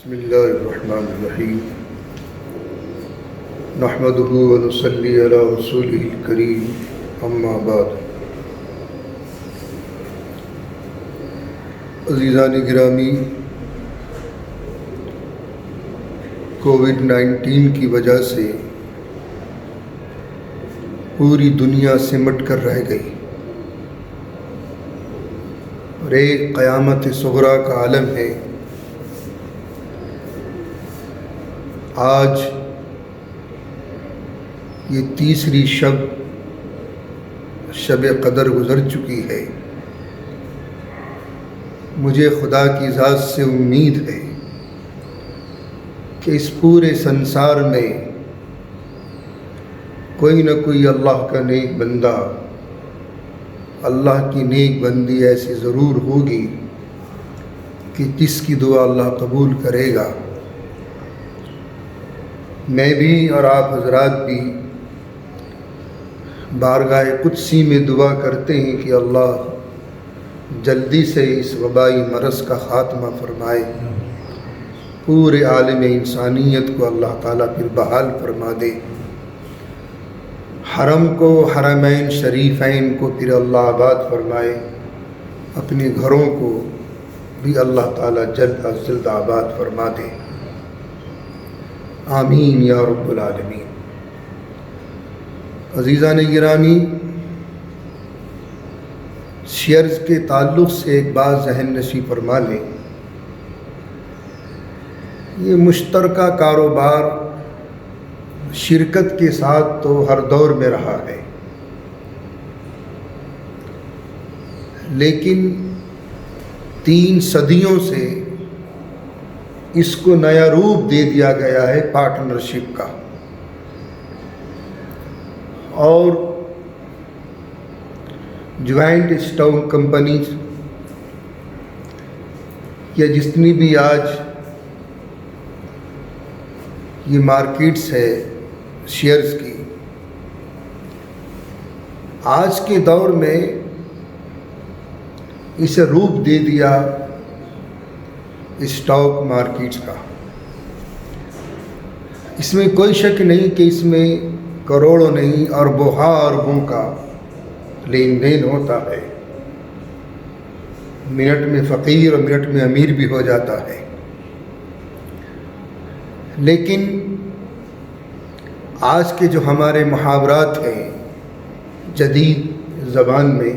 بسم اللہ الرحمن الرحیم نحمدہ ونصلی علی رسولہ الکریم اما بعد۔ عزیزان گرامی، کووڈ-19 کی وجہ سے پوری دنیا سمٹ کر رہ گئی اور ایک قیامت صغریٰ کا عالم ہے۔ آج یہ تیسری شب قدر گزر چکی ہے۔ مجھے خدا کی ذات سے امید ہے کہ اس پورے سنسار میں کوئی نہ کوئی اللہ کا نیک بندہ، اللہ کی نیک بندی ایسی ضرور ہوگی کہ جس کی دعا اللہ قبول کرے گا۔ میں بھی اور آپ حضرات بھی بارگاہ قدسی میں دعا کرتے ہیں کہ اللہ جلدی سے اس وبائی مرض کا خاتمہ فرمائے، پورے عالم انسانیت کو اللہ تعالیٰ پھر بحال فرما دے، حرم کو، حرمین شریفین کو پھر اللہ آباد فرمائے، اپنے گھروں کو بھی اللہ تعالیٰ جلد از جلد آباد فرما دے، آمین یا رب العالمین۔ عزیزان گرامی، شیئرز کے تعلق سے ایک بات ذہن نشی فرما لیں۔ یہ مشترکہ کاروبار شرکت کے ساتھ تو ہر دور میں رہا ہے، لیکن 3 صدیوں سے اس کو نیا روپ دے دیا گیا ہے پارٹنرشپ کا، اور جوائنٹ اسٹاک کمپنیز یا جتنی بھی آج یہ مارکیٹس ہے شیئرز کی، آج کے دور میں اسے روپ دے دیا اسٹاک مارکیٹس کا۔ اس میں کوئی شک نہیں کہ اس میں کروڑوں نہیں اربوں اربوں کا لین دین ہوتا ہے، منٹ میں فقیر اور منٹ میں امیر بھی ہو جاتا ہے، لیکن آج کے جو ہمارے محاورات ہیں جدید زبان میں،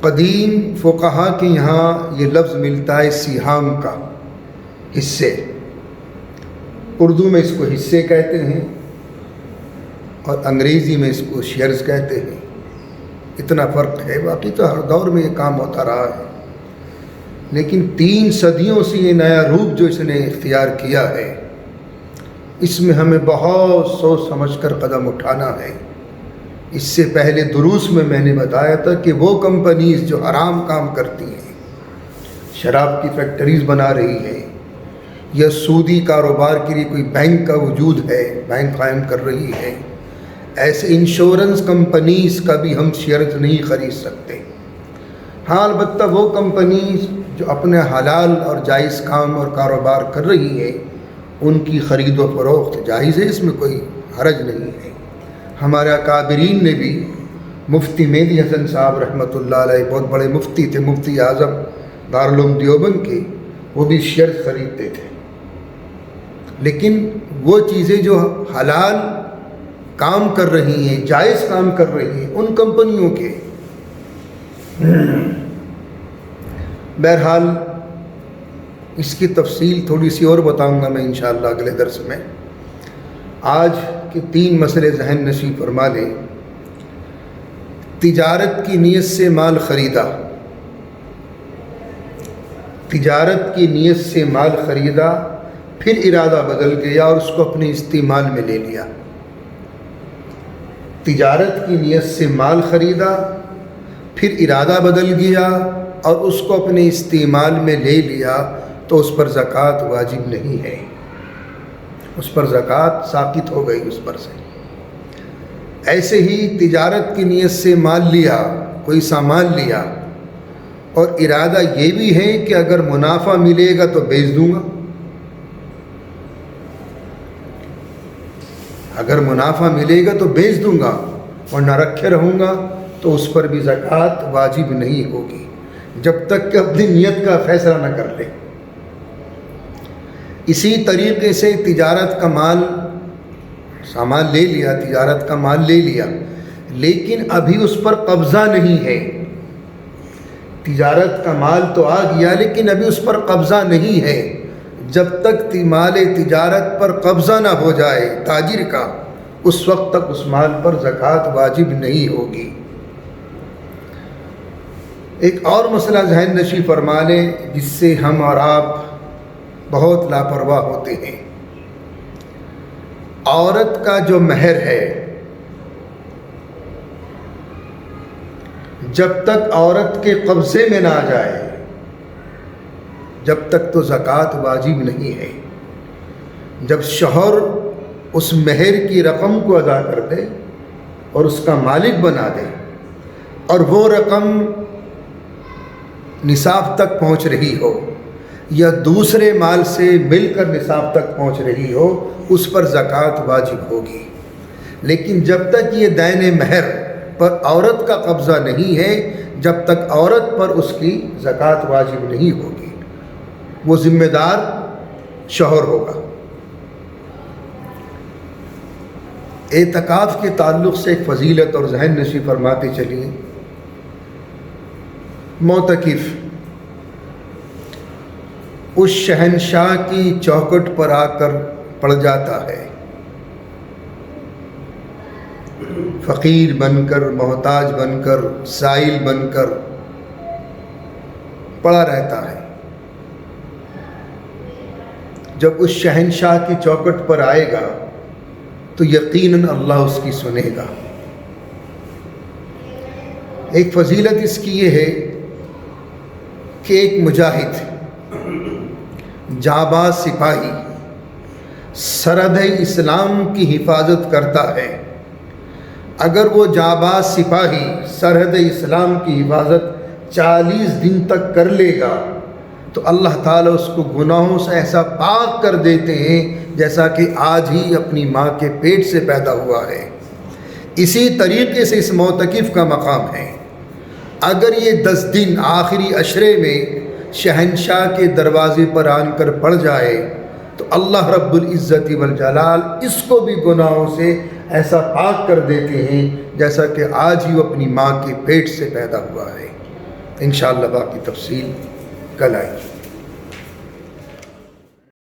قدیم فقہا کے یہاں یہ لفظ ملتا ہے سہام کا، حصے۔ اردو میں اس کو حصے کہتے ہیں اور انگریزی میں اس کو شیئرز کہتے ہیں، اتنا فرق ہے، باقی تو ہر دور میں یہ کام ہوتا رہا ہے، لیکن 3 صدیوں سے یہ نیا روپ جو اس نے اختیار کیا ہے، اس میں ہمیں بہت سوچ سمجھ کر قدم اٹھانا ہے۔ اس سے پہلے دروس میں نے بتایا تھا کہ وہ کمپنیز جو حرام کام کرتی ہیں، شراب کی فیکٹریز بنا رہی ہیں، یا سودی کاروبار کے لیے کوئی بینک کا وجود ہے، بینک قائم کر رہی ہے، ایسے انشورنس کمپنیز کا بھی ہم شیئرز نہیں خرید سکتے۔ ہاں، البتہ وہ کمپنیز جو اپنے حلال اور جائز کام اور کاروبار کر رہی ہیں، ان کی خرید و فروخت جائز ہے، اس میں کوئی حرج نہیں ہے۔ ہمارے اکابرین نے بھی، مفتی مہدی حسن صاحب رحمۃ اللہ علیہ بہت بڑے مفتی تھے، مفتی اعظم دارالعلوم دیوبند کے، وہ بھی شیئر خریدتے تھے، لیکن وہ چیزیں جو حلال کام کر رہی ہیں، جائز کام کر رہی ہیں، ان کمپنیوں کے۔ بہرحال اس کی تفصیل تھوڑی سی اور بتاؤں گا میں انشاءاللہ اگلے درس میں۔ آج کے 3 مسئلے ذہن نشی فرما لیں۔ تجارت کی نیت سے مال خریدا، تجارت کی نیت سے مال خریدا، پھر ارادہ بدل گیا اور اس کو اپنے استعمال میں لے لیا۔ تجارت کی نیت سے مال خریدا، پھر ارادہ بدل گیا اور اس کو اپنے استعمال میں لے لیا، تو اس پر زکوٰۃ واجب نہیں ہے، اس پر زکوٰۃ ساقط ہو گئی اس پر سے۔ ایسے ہی تجارت کی نیت سے مال لیا، کوئی سامان لیا اور ارادہ یہ بھی ہے کہ اگر منافع ملے گا تو بیچ دوں گا، اگر منافع ملے گا تو بیچ دوں گا، اور نہ رکھے رہوں گا تو اس پر بھی زکوٰۃ واجب نہیں ہوگی جب تک کہ اپنی نیت کا فیصلہ نہ کر لے۔ اسی طریقے سے تجارت کا مال، سامان لے لیا، تجارت کا مال لے لیا، لیکن ابھی اس پر قبضہ نہیں ہے۔ تجارت کا مال تو آ گیا لیکن ابھی اس پر قبضہ نہیں ہے۔ جب تک مال تجارت پر قبضہ نہ ہو جائے تاجر کا، اس وقت تک اس مال پر زکوٰۃ واجب نہیں ہوگی۔ ایک اور مسئلہ ذہن نشی فرما لیں جس سے ہم اور آپ بہت لاپرواہ ہوتے ہیں۔ عورت کا جو مہر ہے، جب تک عورت کے قبضے میں نہ آ جائے جب تک تو زکوٰۃ واجب نہیں ہے۔ جب شوہر اس مہر کی رقم کو ادا کر دے اور اس کا مالک بنا دے، اور وہ رقم نصاب تک پہنچ رہی ہو یا دوسرے مال سے مل کر نصاب تک پہنچ رہی ہو، اس پر زکوٰۃ واجب ہوگی۔ لیکن جب تک یہ دین مہر پر عورت کا قبضہ نہیں ہے، جب تک عورت پر اس کی زکوٰۃ واجب نہیں ہوگی۔ وہ ذمہ دار شوہر ہوگا۔ اعتکاف کے تعلق سے ایک فضیلت اور ذہن نشی فرماتے چلیے۔ معتکف اس شہنشاہ کی چوکھٹ پر آ کر پڑ جاتا ہے، فقیر بن کر، محتاج بن کر، سائل بن کر پڑا رہتا ہے۔ جب اس شہنشاہ کی چوکھٹ پر آئے گا تو یقیناً اللہ اس کی سنے گا۔ ایک فضیلت اس کی یہ ہے کہ ایک مجاہد، جانباز سپاہی سرحد اسلام کی حفاظت کرتا ہے، اگر وہ جانباز سپاہی سرحد اسلام کی حفاظت 40 دن تک کر لے گا تو اللہ تعالیٰ اس کو گناہوں سے ایسا پاک کر دیتے ہیں جیسا کہ آج ہی اپنی ماں کے پیٹ سے پیدا ہوا ہے۔ اسی طریقے سے اس معتکف کا مقام ہے۔ اگر یہ 10 دن آخری عشرے میں شہنشاہ کے دروازے پر آن کر پڑ جائے تو اللہ رب العزت والجلال اس کو بھی گناہوں سے ایسا پاک کر دیتے ہیں جیسا کہ آج ہی وہ اپنی ماں کے پیٹ سے پیدا ہوا ہے۔ انشاءاللہ باقی تفصیل کل آئے گی۔